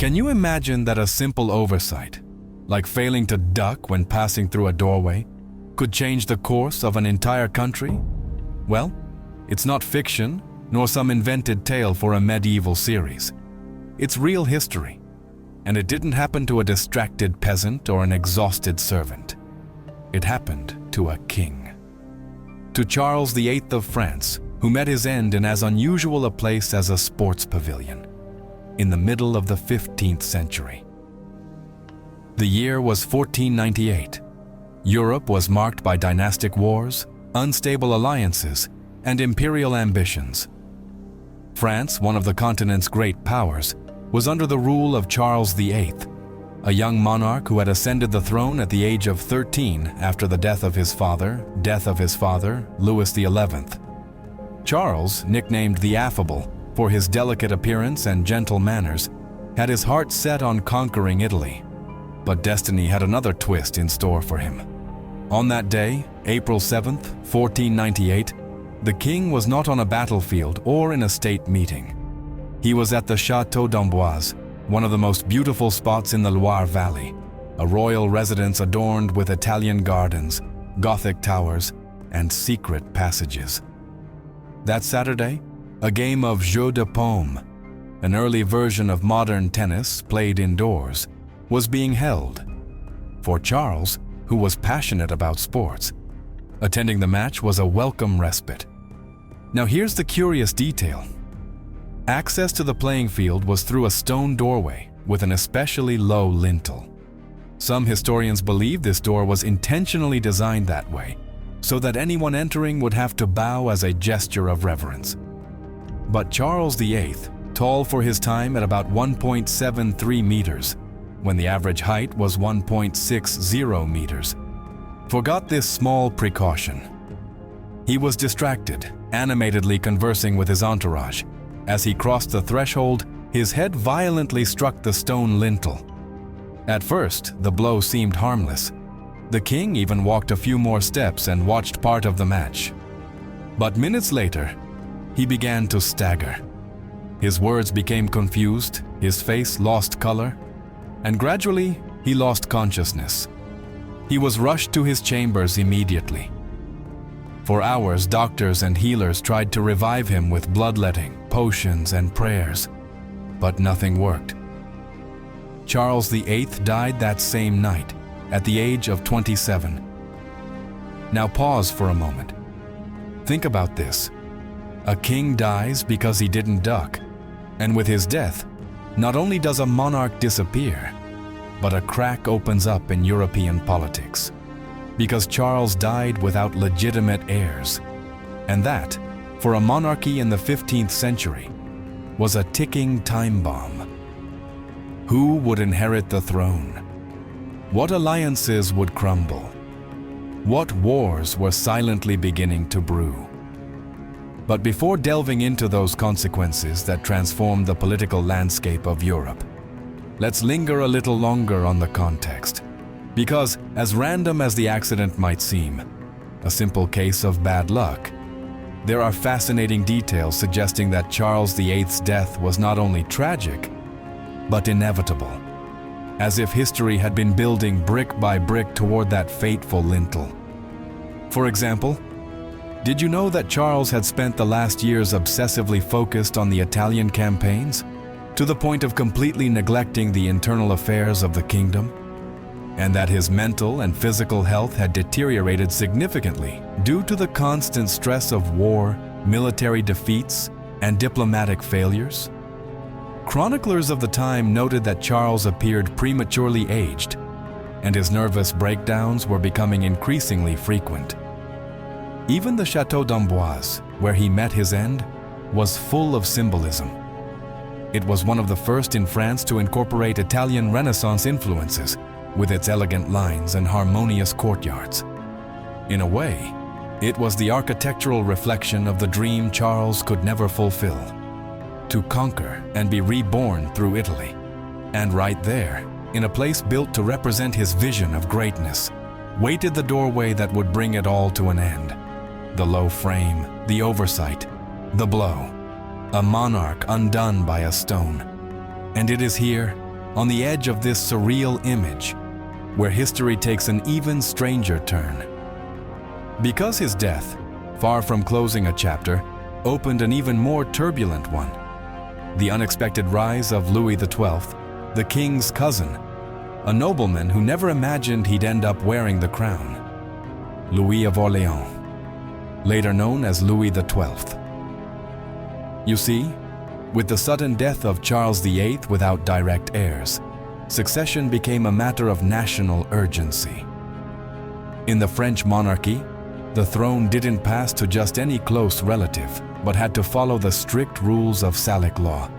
Can you imagine that a simple oversight, like failing to duck when passing through a doorway, could change the course of an entire country? Well, it's not fiction, nor some invented tale for a medieval series. It's real history, and it didn't happen to a distracted peasant or an exhausted servant. It happened to a king. To Charles VIII of France, who met his end in as unusual a place as a sports pavilion, in the middle of the 15th century. The year was 1498. Europe was marked by dynastic wars, unstable alliances, and imperial ambitions. France, one of the continent's great powers, was under the rule of Charles VIII, a young monarch who had ascended the throne at the age of 13 after the death of his father, Louis XI. Charles, nicknamed the Affable for his delicate appearance and gentle manners, had his heart set on conquering Italy. But destiny had another twist in store for him. On that day, April 7th, 1498, the king was not on a battlefield or in a state meeting. He was at the Château d'Amboise, one of the most beautiful spots in the Loire Valley, a royal residence adorned with Italian gardens, Gothic towers, and secret passages. That Saturday, a game of jeu de paume, an early version of modern tennis played indoors, was being held. For Charles, who was passionate about sports, attending the match was a welcome respite. Now here's the curious detail. Access to the playing field was through a stone doorway with an especially low lintel. Some historians believe this door was intentionally designed that way, so that anyone entering would have to bow as a gesture of reverence. But Charles VIII, tall for his time at about 1.73 meters, when the average height was 1.60 meters, forgot this small precaution. He was distracted, animatedly conversing with his entourage. As he crossed the threshold, his head violently struck the stone lintel. At first, the blow seemed harmless. The king even walked a few more steps and watched part of the match. But minutes later, he began to stagger. His words became confused, his face lost color, and gradually, he lost consciousness. He was rushed to his chambers immediately. For hours, doctors and healers tried to revive him with bloodletting, potions, and prayers, but nothing worked. Charles VIII died that same night, at the age of 27. Now pause for a moment. Think about this. A king dies because he didn't duck, and with his death, not only does a monarch disappear, but a crack opens up in European politics. Because Charles died without legitimate heirs. And that, for a monarchy in the 15th century, was a ticking time bomb. Who would inherit the throne? What alliances would crumble? What wars were silently beginning to brew? But before delving into those consequences that transformed the political landscape of Europe, let's linger a little longer on the context. Because, as random as the accident might seem, a simple case of bad luck, there are fascinating details suggesting that Charles VIII's death was not only tragic, but inevitable, as if history had been building brick by brick toward that fateful lintel. For example, did you know that Charles had spent the last years obsessively focused on the Italian campaigns, to the point of completely neglecting the internal affairs of the kingdom? And that his mental and physical health had deteriorated significantly due to the constant stress of war, military defeats, and diplomatic failures? Chroniclers of the time noted that Charles appeared prematurely aged, and his nervous breakdowns were becoming increasingly frequent. Even the Château d'Amboise, where he met his end, was full of symbolism. It was one of the first in France to incorporate Italian Renaissance influences, with its elegant lines and harmonious courtyards. In a way, it was the architectural reflection of the dream Charles could never fulfill: to conquer and be reborn through Italy. And right there, in a place built to represent his vision of greatness, waited the doorway that would bring it all to an end. The low frame, the oversight, the blow. A monarch undone by a stone. And it is here, on the edge of this surreal image, where history takes an even stranger turn. Because his death, far from closing a chapter, opened an even more turbulent one. The unexpected rise of Louis XII, the king's cousin, a nobleman who never imagined he'd end up wearing the crown. Louis of Orléans, later known as Louis XII. You see, with the sudden death of Charles VIII without direct heirs, succession became a matter of national urgency. In the French monarchy, the throne didn't pass to just any close relative, but had to follow the strict rules of Salic law.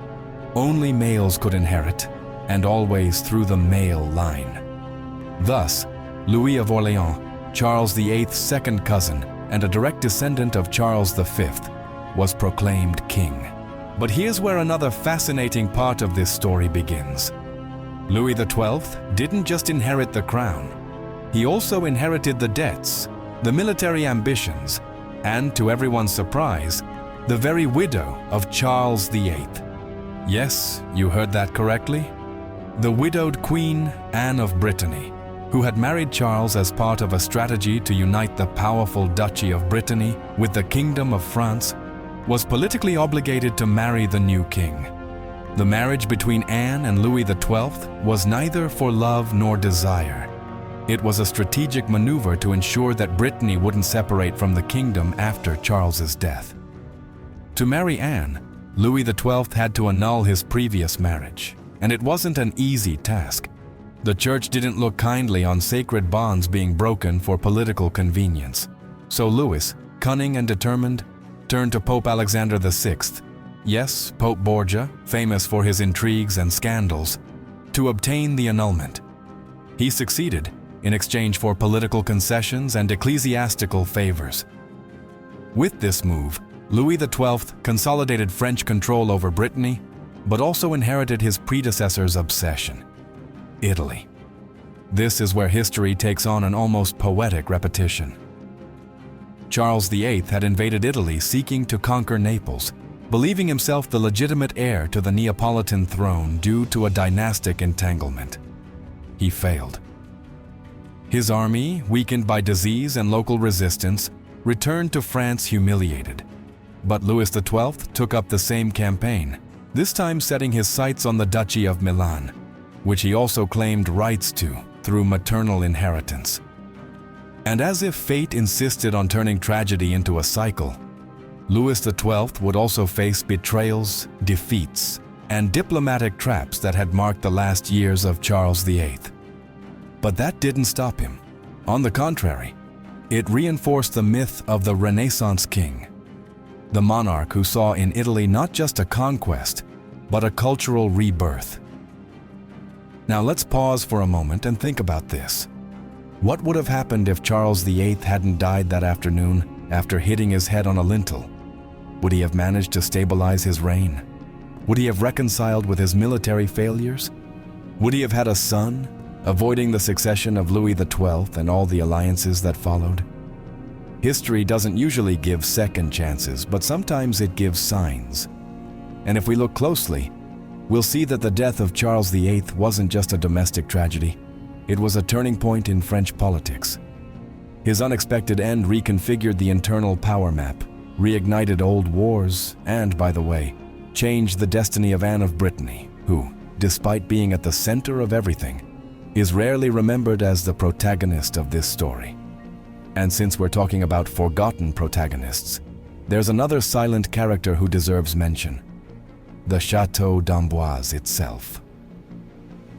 Only males could inherit, and always through the male line. Thus, Louis of Orléans, Charles VIII's second cousin and a direct descendant of Charles V, was proclaimed king. But here's where another fascinating part of this story begins. Louis XII didn't just inherit the crown. He also inherited the debts, the military ambitions, and, to everyone's surprise, the very widow of Charles VIII. Yes, you heard that correctly. The widowed Queen Anne of Brittany, who had married Charles as part of a strategy to unite the powerful Duchy of Brittany with the Kingdom of France, was politically obligated to marry the new king. The marriage between Anne and Louis XII was neither for love nor desire. It was a strategic maneuver to ensure that Brittany wouldn't separate from the kingdom after Charles's death. To marry Anne, Louis XII had to annul his previous marriage, and it wasn't an easy task. The church didn't look kindly on sacred bonds being broken for political convenience. So Louis, cunning and determined, turned to Pope Alexander VI, yes, Pope Borgia, famous for his intrigues and scandals, to obtain the annulment. He succeeded in exchange for political concessions and ecclesiastical favors. With this move, Louis XII consolidated French control over Brittany, but also inherited his predecessor's obsession: Italy. This is where history takes on an almost poetic repetition. Charles VIII had invaded Italy seeking to conquer Naples, believing himself the legitimate heir to the Neapolitan throne due to a dynastic entanglement. He failed. His army, weakened by disease and local resistance, returned to France humiliated. But Louis XII took up the same campaign, this time setting his sights on the Duchy of Milan, which he also claimed rights to through maternal inheritance. And as if fate insisted on turning tragedy into a cycle, Louis XII would also face betrayals, defeats, and diplomatic traps that had marked the last years of Charles VIII. But that didn't stop him. On the contrary, it reinforced the myth of the Renaissance king, the monarch who saw in Italy not just a conquest, but a cultural rebirth. Now let's pause for a moment and think about this. What would have happened if Charles VIII hadn't died that afternoon after hitting his head on a lintel? Would he have managed to stabilize his reign? Would he have reconciled with his military failures? Would he have had a son, avoiding the succession of Louis XII and all the alliances that followed? History doesn't usually give second chances, but sometimes it gives signs. And if we look closely, we'll see that the death of Charles VIII wasn't just a domestic tragedy. It was a turning point in French politics. His unexpected end reconfigured the internal power map, reignited old wars, and, by the way, changed the destiny of Anne of Brittany, who, despite being at the center of everything, is rarely remembered as the protagonist of this story. And since we're talking about forgotten protagonists, there's another silent character who deserves mention: the Château d'Amboise itself.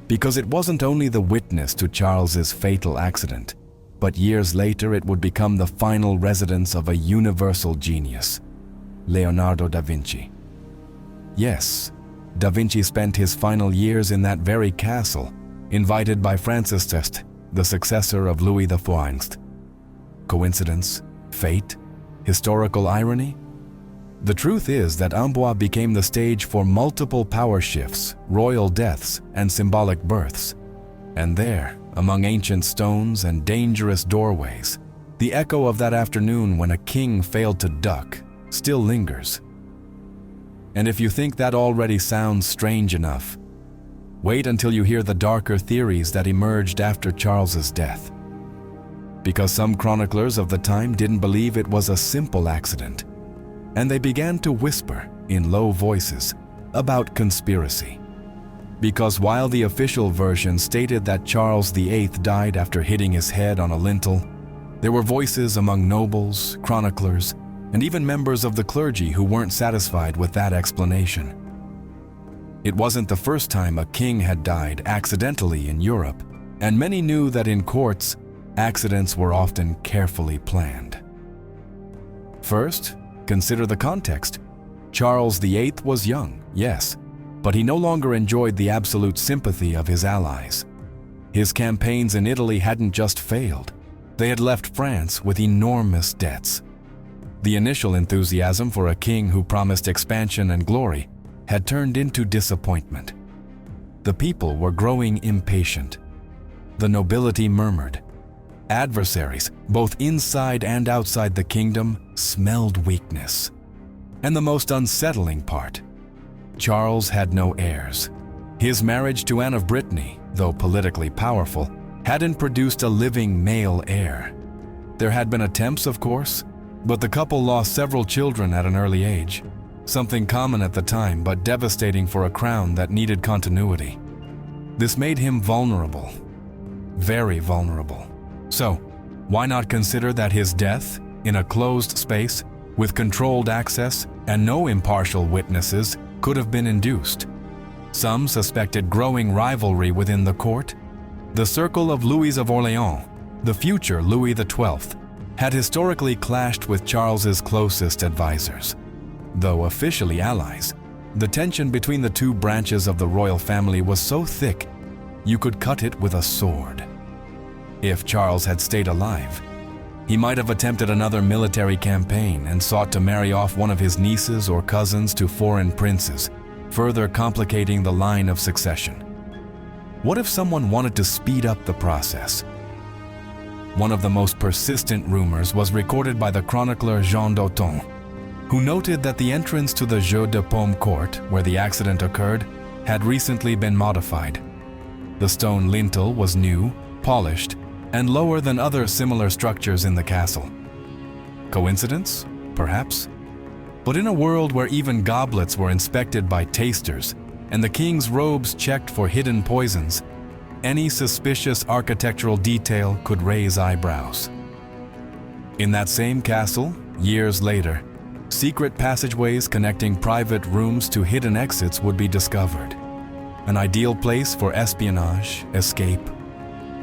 Because it wasn't only the witness to Charles's fatal accident, but years later it would become the final residence of a universal genius, Leonardo da Vinci. Yes, da Vinci spent his final years in that very castle, invited by Francis I, the successor of Louis XIV. Coincidence? Fate? Historical irony? The truth is that Amboise became the stage for multiple power shifts, royal deaths, and symbolic births. And there, among ancient stones and dangerous doorways, the echo of that afternoon when a king failed to duck still lingers. And if you think that already sounds strange enough, Wait until you hear the darker theories that emerged after Charles's death. Because some chroniclers of the time didn't believe it was a simple accident, and they began to whisper in low voices about conspiracy. Because while the official version stated that Charles VIII died after hitting his head on a lintel, there were voices among nobles, chroniclers, and even members of the clergy who weren't satisfied with that explanation. It wasn't the first time a king had died accidentally in Europe, and many knew that in courts, accidents were often carefully planned. First, consider the context. Charles VIII was young, yes, but he no longer enjoyed the absolute sympathy of his allies. His campaigns in Italy hadn't just failed, they had left France with enormous debts. The initial enthusiasm for a king who promised expansion and glory had turned into disappointment. The people were growing impatient. The nobility murmured. Adversaries, both inside and outside the kingdom, smelled weakness. And the most unsettling part, Charles had no heirs. His marriage to Anne of Brittany, though politically powerful, hadn't produced a living male heir. There had been attempts, of course, but the couple lost several children at an early age, something common at the time but devastating for a crown that needed continuity. This made him vulnerable, very vulnerable. So, why not consider that his death, in a closed space, with controlled access and no impartial witnesses, could have been induced? Some suspected growing rivalry within the court. The circle of Louis of Orléans, the future Louis XII, had historically clashed with Charles's closest advisors. Though officially allies, the tension between the two branches of the royal family was so thick, you could cut it with a sword. If Charles had stayed alive, he might have attempted another military campaign and sought to marry off one of his nieces or cousins to foreign princes, further complicating the line of succession. What if someone wanted to speed up the process? One of the most persistent rumors was recorded by the chronicler Jean d'Auton, who noted that the entrance to the Jeu de Paume court, where the accident occurred, had recently been modified. The stone lintel was new, polished, and lower than other similar structures in the castle. Coincidence? Perhaps. But in a world where even goblets were inspected by tasters and the king's robes checked for hidden poisons, any suspicious architectural detail could raise eyebrows. In that same castle, years later, secret passageways connecting private rooms to hidden exits would be discovered. An ideal place for espionage, escape,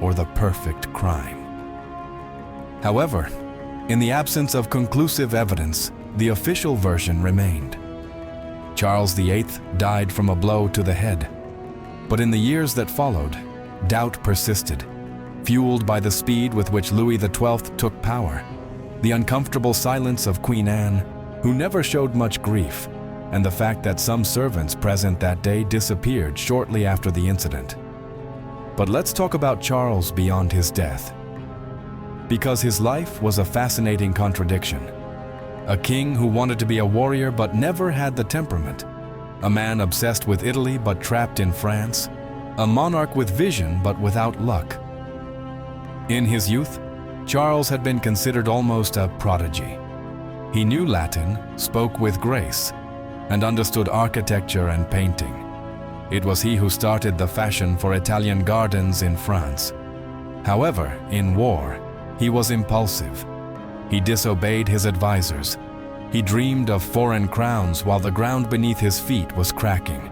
or the perfect crime. However, in the absence of conclusive evidence, the official version remained. Charles VIII died from a blow to the head, but in the years that followed, doubt persisted, fueled by the speed with which Louis XII took power, the uncomfortable silence of Queen Anne, who never showed much grief, and the fact that some servants present that day disappeared shortly after the incident. But let's talk about Charles beyond his death, because his life was a fascinating contradiction. A king who wanted to be a warrior but never had the temperament, a man obsessed with Italy but trapped in France, a monarch with vision but without luck. In his youth, Charles had been considered almost a prodigy. He knew Latin, spoke with grace, and understood architecture and painting. It was he who started the fashion for Italian gardens in France. However, in war, he was impulsive. He disobeyed his advisors. He dreamed of foreign crowns while the ground beneath his feet was cracking.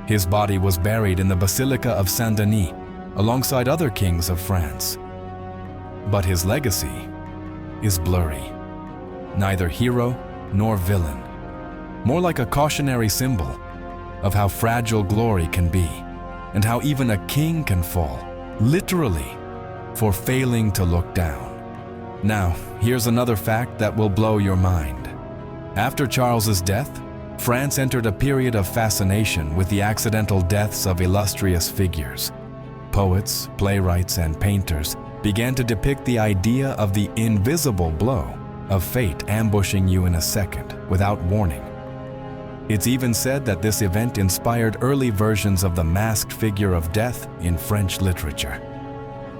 His body was buried in the Basilica of Saint-Denis, alongside other kings of France. But his legacy is blurry. Neither hero nor villain. More like a cautionary symbol of how fragile glory can be, and how even a king can fall, literally, for failing to look down. Now, here's another fact that will blow your mind. After Charles's death, France entered a period of fascination with the accidental deaths of illustrious figures. Poets, playwrights, and painters began to depict the idea of the invisible blow of fate ambushing you in a second, without warning. It's even said that this event inspired early versions of the masked figure of death in French literature.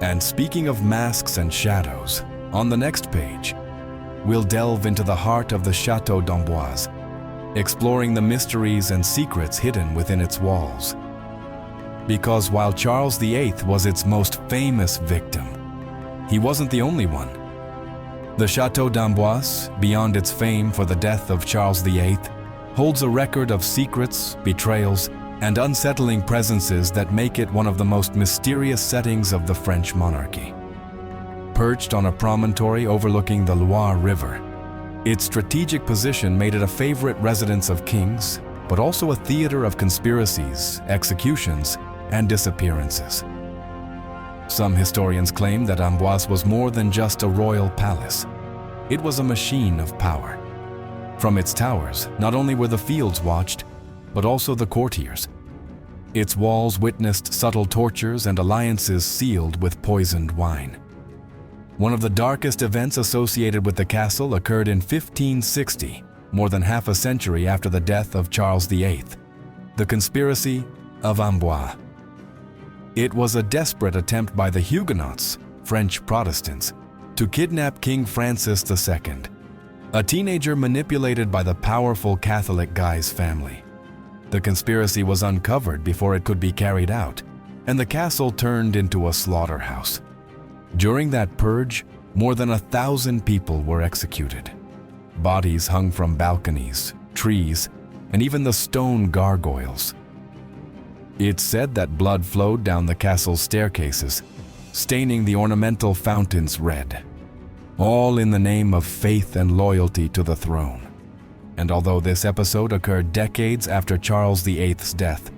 And speaking of masks and shadows, on the next page, we'll delve into the heart of the Château d'Amboise, exploring the mysteries and secrets hidden within its walls. Because while Charles VIII was its most famous victim, he wasn't the only one. The Château d'Amboise, beyond its fame for the death of Charles VIII, holds a record of secrets, betrayals, and unsettling presences that make it one of the most mysterious settings of the French monarchy. Perched on a promontory overlooking the Loire River, its strategic position made it a favorite residence of kings, but also a theater of conspiracies, executions, and disappearances. Some historians claim that Amboise was more than just a royal palace. It was a machine of power. From its towers, not only were the fields watched, but also the courtiers. Its walls witnessed subtle tortures and alliances sealed with poisoned wine. One of the darkest events associated with the castle occurred in 1560, more than half a century after the death of Charles VIII, the conspiracy of Amboise. It was a desperate attempt by the Huguenots, French Protestants, to kidnap King Francis II, a teenager manipulated by the powerful Catholic Guy's family. The conspiracy was uncovered before it could be carried out, and the castle turned into a slaughterhouse. During that purge, more than 1,000 people were executed. Bodies hung from balconies, trees, and even the stone gargoyles. It's said that blood flowed down the castle's staircases, staining the ornamental fountains red, all in the name of faith and loyalty to the throne. And although this episode occurred decades after Charles VIII's death,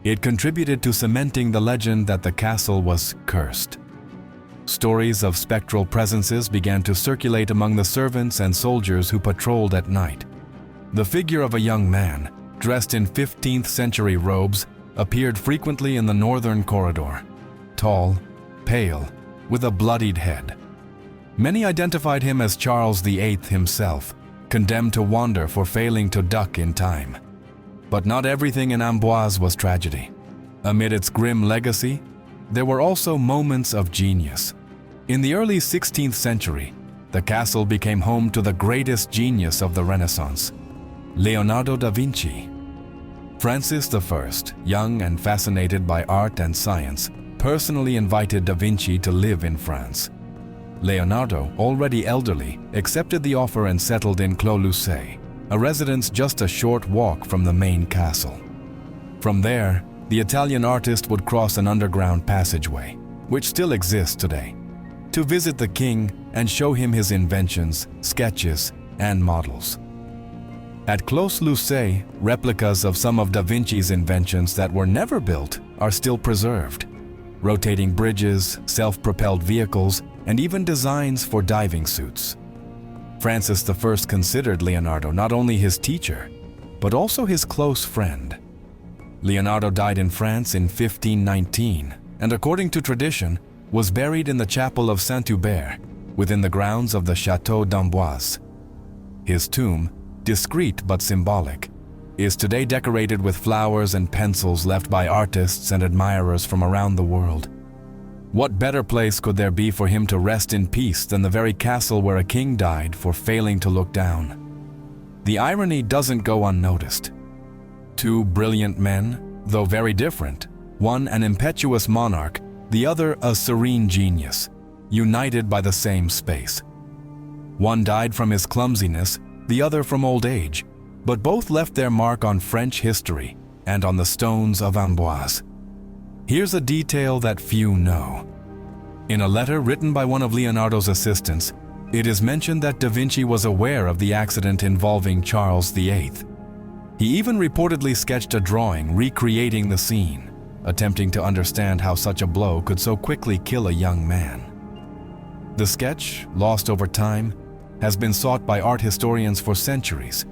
it contributed to cementing the legend that the castle was cursed. Stories of spectral presences began to circulate among the servants and soldiers who patrolled at night. The figure of a young man, dressed in 15th century robes, appeared frequently in the northern corridor, tall, pale, with a bloodied head. Many identified him as Charles VIII himself, condemned to wander for failing to duck in time. But not everything in Amboise was tragedy. Amid its grim legacy, there were also moments of genius. In the early 16th century, the castle became home to the greatest genius of the Renaissance, Leonardo da Vinci. Francis I, young and fascinated by art and science, personally invited da Vinci to live in France. Leonardo, already elderly, accepted the offer and settled in Clos-Lucé, a residence just a short walk from the main castle. From there, the Italian artist would cross an underground passageway, which still exists today, to visit the king and show him his inventions, sketches, and models. At Clos-Lucé, replicas of some of da Vinci's inventions that were never built are still preserved. Rotating bridges, self-propelled vehicles, and even designs for diving suits. Francis I considered Leonardo not only his teacher, but also his close friend. Leonardo died in France in 1519, and according to tradition, was buried in the chapel of Saint-Hubert, within the grounds of the Château d'Amboise. His tomb, discreet but symbolic, is today decorated with flowers and pencils left by artists and admirers from around the world. What better place could there be for him to rest in peace than the very castle where a king died for failing to look down? The irony doesn't go unnoticed. Two brilliant men, though very different, one an impetuous monarch, the other a serene genius, united by the same space. One died from his clumsiness, the other from old age, but both left their mark on French history and on the stones of Amboise. Here's a detail that few know. In a letter written by one of Leonardo's assistants, it is mentioned that da Vinci was aware of the accident involving Charles VIII. He even reportedly sketched a drawing recreating the scene, attempting to understand how such a blow could so quickly kill a young man. The sketch, lost over time, has been sought by art historians for centuries,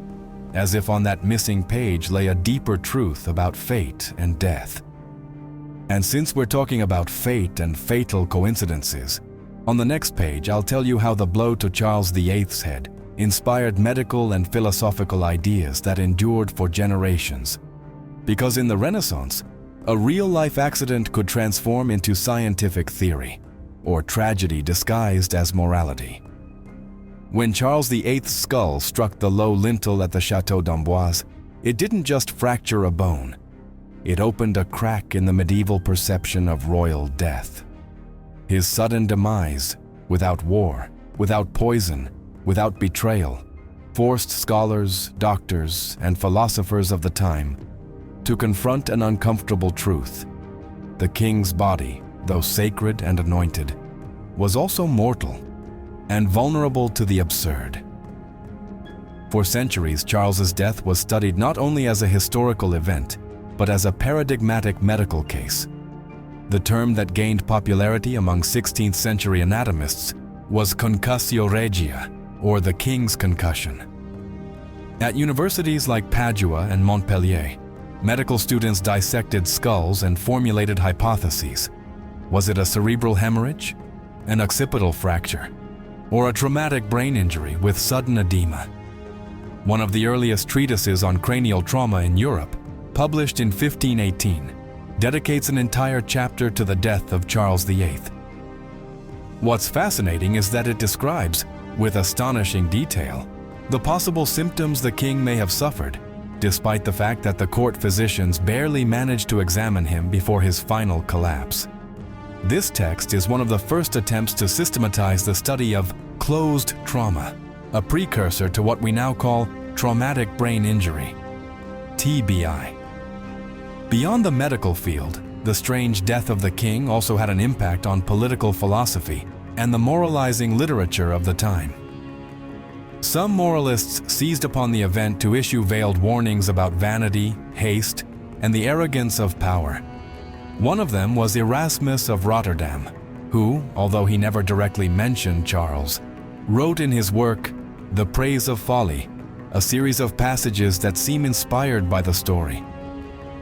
as if on that missing page lay a deeper truth about fate and death. And since we're talking about fate and fatal coincidences, on the next page I'll tell you how the blow to Charles VIII's head inspired medical and philosophical ideas that endured for generations. Because in the Renaissance, a real-life accident could transform into scientific theory, or tragedy disguised as morality. When Charles VIII's skull struck the low lintel at the Château d'Amboise, it didn't just fracture a bone. It opened a crack in the medieval perception of royal death. His sudden demise, without war, without poison, without betrayal, forced scholars, doctors, and philosophers of the time to confront an uncomfortable truth. The king's body, though sacred and anointed, was also mortal and vulnerable to the absurd. For centuries, Charles's death was studied not only as a historical event, but as a paradigmatic medical case. The term that gained popularity among 16th century anatomists was concussio regia, or the king's concussion. At universities like Padua and Montpellier, medical students dissected skulls and formulated hypotheses. Was it a cerebral hemorrhage, an occipital fracture, or a traumatic brain injury with sudden edema? One of the earliest treatises on cranial trauma in Europe, published in 1518, dedicates an entire chapter to the death of Charles VIII. What's fascinating is that it describes, with astonishing detail, the possible symptoms the king may have suffered, despite the fact that the court physicians barely managed to examine him before his final collapse. This text is one of the first attempts to systematize the study of closed trauma, a precursor to what we now call traumatic brain injury, TBI. Beyond the medical field, the strange death of the king also had an impact on political philosophy and the moralizing literature of the time. Some moralists seized upon the event to issue veiled warnings about vanity, haste, and the arrogance of power. One of them was Erasmus of Rotterdam, who, although he never directly mentioned Charles, wrote in his work, The Praise of Folly, a series of passages that seem inspired by the story.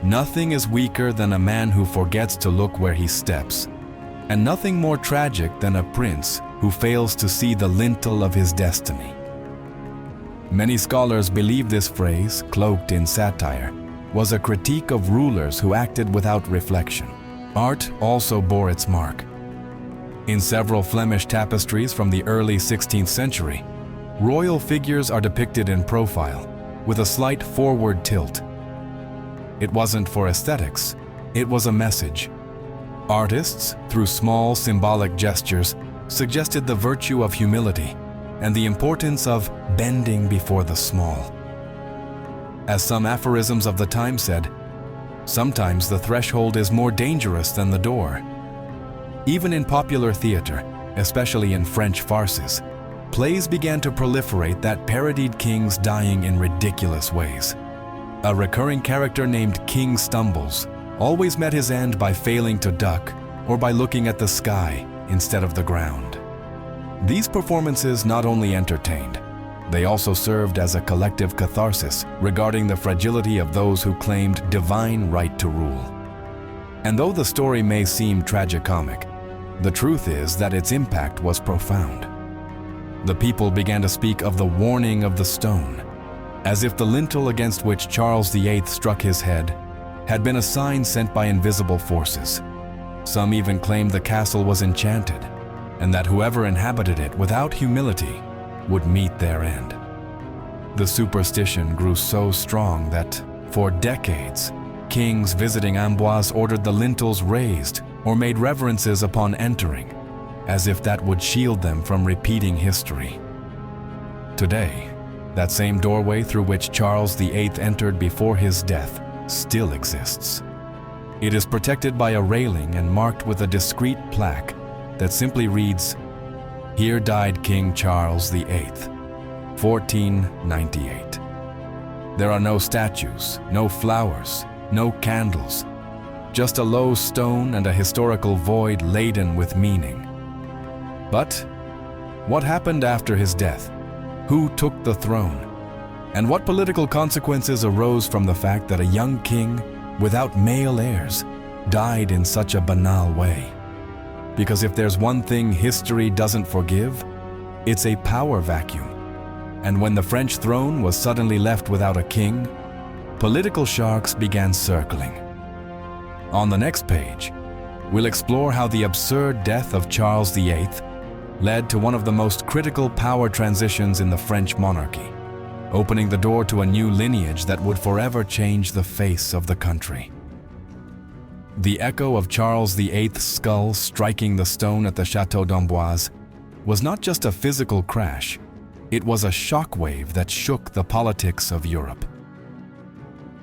Nothing is weaker than a man who forgets to look where he steps, and nothing more tragic than a prince who fails to see the lintel of his destiny. Many scholars believe this phrase, cloaked in satire, was a critique of rulers who acted without reflection. Art also bore its mark. In several Flemish tapestries from the early 16th century, royal figures are depicted in profile, with a slight forward tilt. It wasn't for aesthetics, it was a message. Artists, through small symbolic gestures, suggested the virtue of humility and the importance of bending before the small. As some aphorisms of the time said, sometimes the threshold is more dangerous than the door. Even in popular theater, especially in French farces, plays began to proliferate that parodied kings dying in ridiculous ways. A recurring character named King Stumbles always met his end by failing to duck or by looking at the sky instead of the ground. These performances not only entertained, they also served as a collective catharsis regarding the fragility of those who claimed divine right to rule. And though the story may seem tragicomic, the truth is that its impact was profound. The people began to speak of the warning of the stone, as if the lintel against which Charles VIII struck his head had been a sign sent by invisible forces. Some even claimed the castle was enchanted, and that whoever inhabited it without humility would meet their end. The superstition grew so strong that, for decades, kings visiting Amboise ordered the lintels raised or made reverences upon entering, as if that would shield them from repeating history. Today, that same doorway through which Charles VIII entered before his death still exists. It is protected by a railing and marked with a discreet plaque that simply reads, "Here died King Charles VIII, 1498. There are no statues, no flowers, no candles, just a low stone and a historical void laden with meaning. But what happened after his death? Who took the throne? And what political consequences arose from the fact that a young king, without male heirs, died in such a banal way? Because if there's one thing history doesn't forgive, it's a power vacuum. And when the French throne was suddenly left without a king, political sharks began circling. On the next page, we'll explore how the absurd death of Charles VIII led to one of the most critical power transitions in the French monarchy, opening the door to a new lineage that would forever change the face of the country. The echo of Charles VIII's skull striking the stone at the Château d'Amboise was not just a physical crash, it was a shockwave that shook the politics of Europe.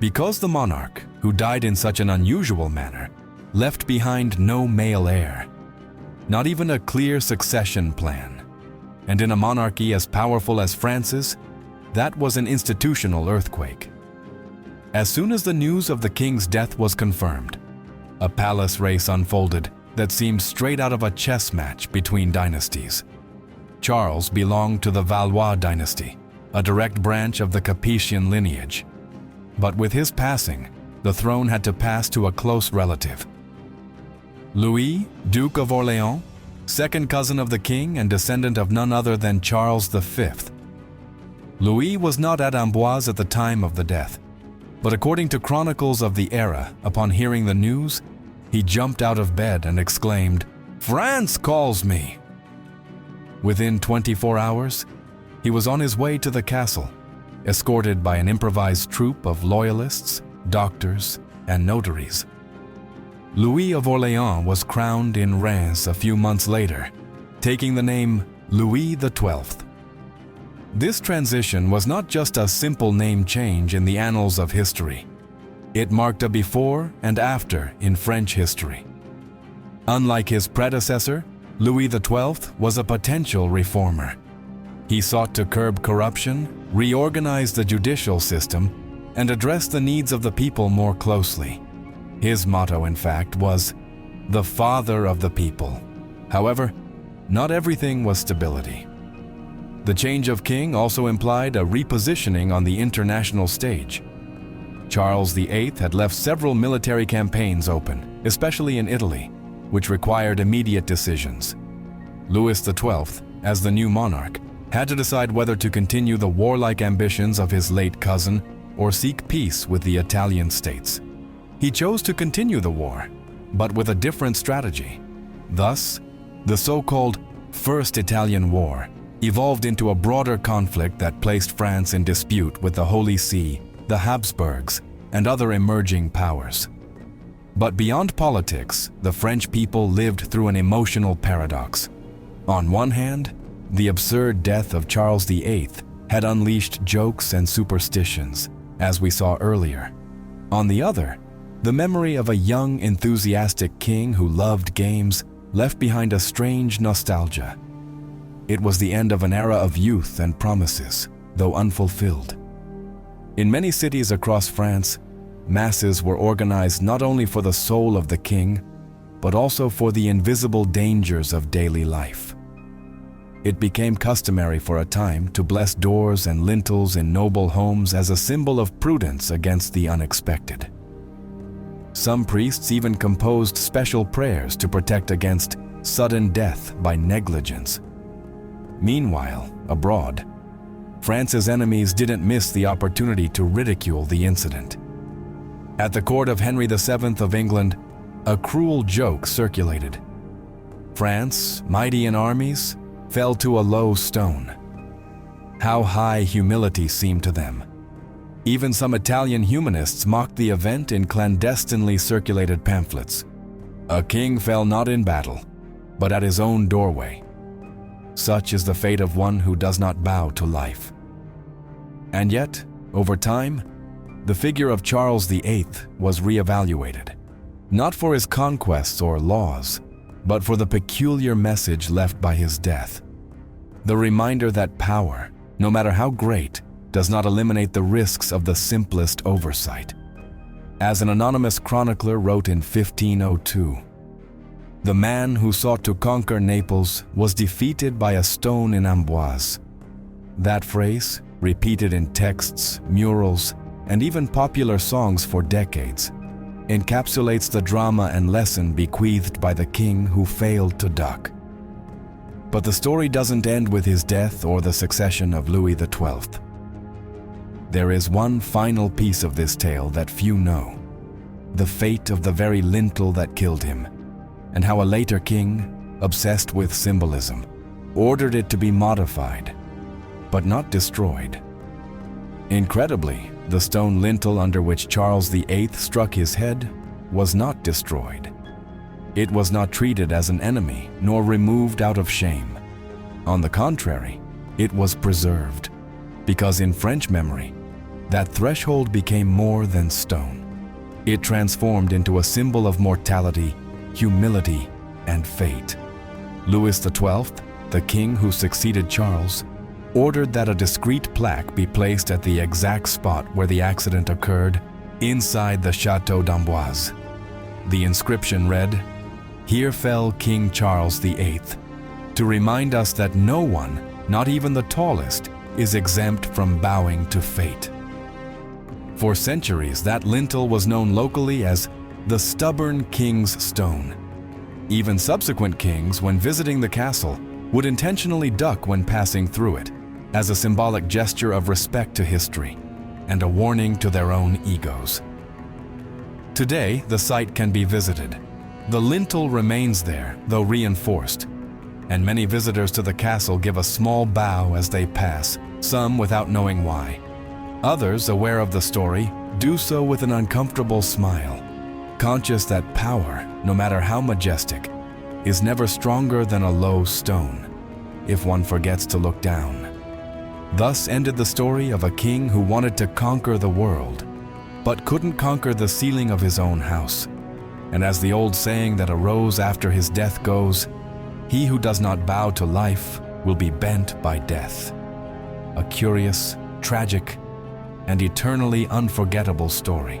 Because the monarch, who died in such an unusual manner, left behind no male heir, not even a clear succession plan, and in a monarchy as powerful as France's, that was an institutional earthquake. As soon as the news of the king's death was confirmed, a palace race unfolded that seemed straight out of a chess match between dynasties. Charles belonged to the Valois dynasty, a direct branch of the Capetian lineage. But with his passing, the throne had to pass to a close relative. Louis, Duke of Orléans, second cousin of the king and descendant of none other than Charles V. Louis was not at Amboise at the time of the death, but according to chronicles of the era, upon hearing the news, he jumped out of bed and exclaimed, "France calls me!" Within 24 hours, he was on his way to the castle, escorted by an improvised troupe of loyalists, doctors, and notaries. Louis of Orléans was crowned in Reims a few months later, taking the name Louis XII. This transition was not just a simple name change in the annals of history. It marked a before and after in French history. Unlike his predecessor, Louis XII was a potential reformer. He sought to curb corruption, reorganize the judicial system, and address the needs of the people more closely. His motto, in fact, was, "The Father of the People." However, not everything was stability. The change of king also implied a repositioning on the international stage. Charles VIII had left several military campaigns open, especially in Italy, which required immediate decisions. Louis XII, as the new monarch, had to decide whether to continue the warlike ambitions of his late cousin or seek peace with the Italian states. He chose to continue the war, but with a different strategy. Thus, the so-called First Italian War evolved into a broader conflict that placed France in dispute with the Holy See, the Habsburgs, and other emerging powers. But beyond politics, the French people lived through an emotional paradox. On one hand, the absurd death of Charles VIII had unleashed jokes and superstitions, as we saw earlier. On the other, the memory of a young, enthusiastic king who loved games left behind a strange nostalgia. It was the end of an era of youth and promises, though unfulfilled. In many cities across France, masses were organized not only for the soul of the king, but also for the invisible dangers of daily life. It became customary for a time to bless doors and lintels in noble homes as a symbol of prudence against the unexpected. Some priests even composed special prayers to protect against sudden death by negligence. Meanwhile, abroad, France's enemies didn't miss the opportunity to ridicule the incident. At the court of Henry VII of England, a cruel joke circulated. France, mighty in armies, fell to a low stone. How high humility seemed to them. Even some Italian humanists mocked the event in clandestinely circulated pamphlets. A king fell not in battle, but at his own doorway. Such is the fate of one who does not bow to life. And yet, over time, the figure of Charles VIII was reevaluated, not for his conquests or laws, but for the peculiar message left by his death. The reminder that power, no matter how great, does not eliminate the risks of the simplest oversight. As an anonymous chronicler wrote in 1502, "The man who sought to conquer Naples was defeated by a stone in Amboise." That phrase, repeated in texts, murals, and even popular songs for decades, encapsulates the drama and lesson bequeathed by the king who failed to duck. But the story doesn't end with his death or the succession of Louis XII. There is one final piece of this tale that few know: the fate of the very lintel that killed him, and how a later king, obsessed with symbolism, ordered it to be modified, but not destroyed. Incredibly, the stone lintel under which Charles VIII struck his head was not destroyed. It was not treated as an enemy, nor removed out of shame. On the contrary, it was preserved, because in French memory, that threshold became more than stone. It transformed into a symbol of mortality, humility, and fate. Louis XII, the king who succeeded Charles, ordered that a discreet plaque be placed at the exact spot where the accident occurred, inside the Château d'Amboise. The inscription read, "Here fell King Charles VIII," to remind us that no one, not even the tallest, is exempt from bowing to fate. For centuries, that lintel was known locally as the Stubborn King's Stone. Even subsequent kings, when visiting the castle, would intentionally duck when passing through it, as a symbolic gesture of respect to history and a warning to their own egos. Today, the site can be visited. The lintel remains there, though reinforced, and many visitors to the castle give a small bow as they pass, some without knowing why. Others, aware of the story, do so with an uncomfortable smile, conscious that power, no matter how majestic, is never stronger than a low stone, if one forgets to look down. Thus ended the story of a king who wanted to conquer the world, but couldn't conquer the ceiling of his own house. And as the old saying that arose after his death goes, he who does not bow to life will be bent by death. A curious, tragic, and eternally unforgettable story.